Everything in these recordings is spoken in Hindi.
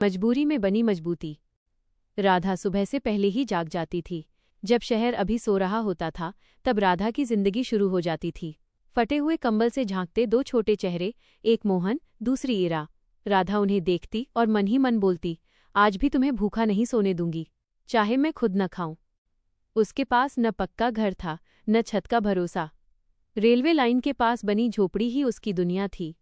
मजबूरी में बनी मजबूती। राधा सुबह से पहले ही जाग जाती थी। जब शहर अभी सो रहा होता था तब राधा की जिंदगी शुरू हो जाती थी। फटे हुए कंबल से झांकते दो छोटे चेहरे, एक मोहन, दूसरी इरा। राधा उन्हें देखती और मन ही मन बोलती, आज भी तुम्हें भूखा नहीं सोने दूंगी, चाहे मैं खुद न खाऊं। उसके पास न पक्का घर था, न छत का भरोसा। रेलवे लाइन के पास बनी झोपड़ी ही उसकी दुनिया थी।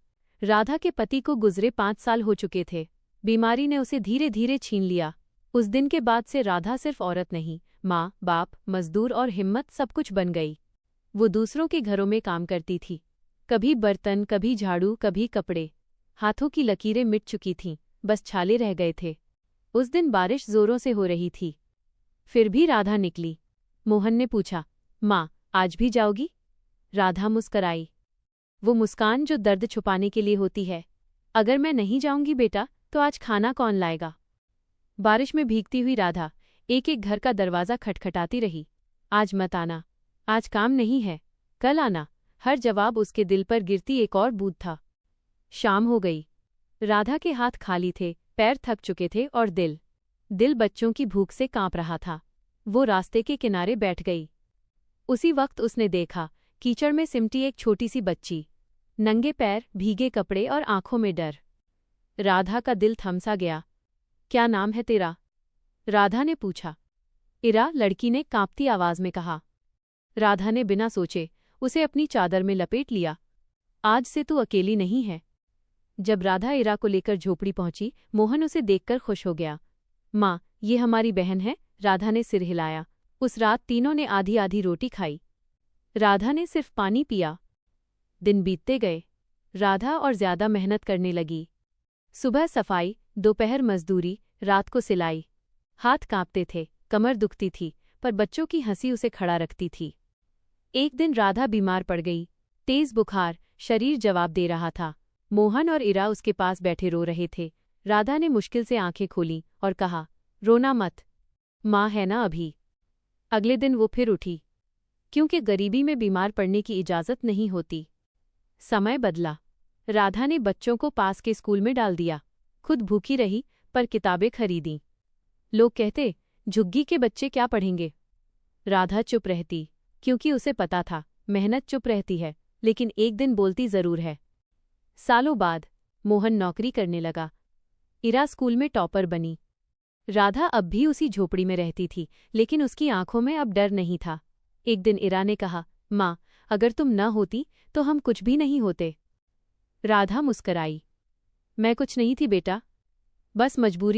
राधा के पति को गुजरे 5 साल हो चुके थे। बीमारी ने उसे धीरे धीरे छीन लिया। उस दिन के बाद से राधा सिर्फ औरत नहीं, माँ, बाप, मजदूर और हिम्मत सब कुछ बन गई। वो दूसरों के घरों में काम करती थी, कभी बर्तन, कभी झाड़ू, कभी कपड़े। हाथों की लकीरें मिट चुकी थीं, बस छाले रह गए थे। उस दिन बारिश जोरों से हो रही थी, फिर भी राधा निकली। मोहन ने पूछा, माँ, आज भी जाओगी? राधा मुस्कराई, वो मुस्कान जो दर्द छुपाने के लिए होती है। अगर मैं नहीं जाऊंगी बेटा, तो आज खाना कौन लाएगा? बारिश में भीगती हुई राधा एक एक घर का दरवाज़ा खटखटाती रही। आज मत आना, आज काम नहीं है, कल आना। हर जवाब उसके दिल पर गिरती एक और बूंद था। शाम हो गई। राधा के हाथ खाली थे, पैर थक चुके थे और दिल बच्चों की भूख से कांप रहा था। वो रास्ते के किनारे बैठ गई। उसी वक्त उसने देखा, कीचड़ में सिमटी एक छोटी सी बच्ची, नंगे पैर, भीगे कपड़े और आंखों में डर। राधा का दिल थमसा गया। क्या नाम है तेरा? राधा ने पूछा। इरा, लड़की ने कांपती आवाज में कहा। राधा ने बिना सोचे उसे अपनी चादर में लपेट लिया। आज से तू अकेली नहीं है। जब राधा इरा को लेकर झोपड़ी पहुंची, मोहन उसे देखकर खुश हो गया। माँ, ये हमारी बहन है। राधा ने सिर हिलाया। उस रात तीनों ने आधी आधी रोटी खाई। राधा ने सिर्फ पानी पिया। दिन बीतते गए। राधा और ज्यादा मेहनत करने लगी। सुबह सफाई, दोपहर मजदूरी, रात को सिलाई। हाथ कांपते थे, कमर दुखती थी, पर बच्चों की हंसी उसे खड़ा रखती थी। एक दिन राधा बीमार पड़ गई। तेज बुखार, शरीर जवाब दे रहा था। मोहन और इरा उसके पास बैठे रो रहे थे। राधा ने मुश्किल से आंखें खोलीं और कहा, रोना मत, माँ है ना अभी। अगले दिन वो फिर उठी, क्योंकि गरीबी में बीमार पड़ने की इजाज़त नहीं होती। समय बदला। राधा ने बच्चों को पास के स्कूल में डाल दिया, खुद भूखी रही, पर किताबें खरीदीं। लोग कहते, झुग्गी के बच्चे क्या पढ़ेंगे? राधा चुप रहती, क्योंकि उसे पता था, मेहनत चुप रहती है, लेकिन एक दिन बोलती जरूर है। सालों बाद मोहन नौकरी करने लगा। इरा स्कूल में टॉपर बनी। राधा अब भी उसी झोपड़ी में रहती थी, लेकिन उसकी आंखों में अब डर नहीं था। एक दिन इरा ने कहा, माँ, अगर तुम न होती तो हम कुछ भी नहीं होते। राधा मुस्कराई, मैं कुछ नहीं थी बेटा, बस मजबूरी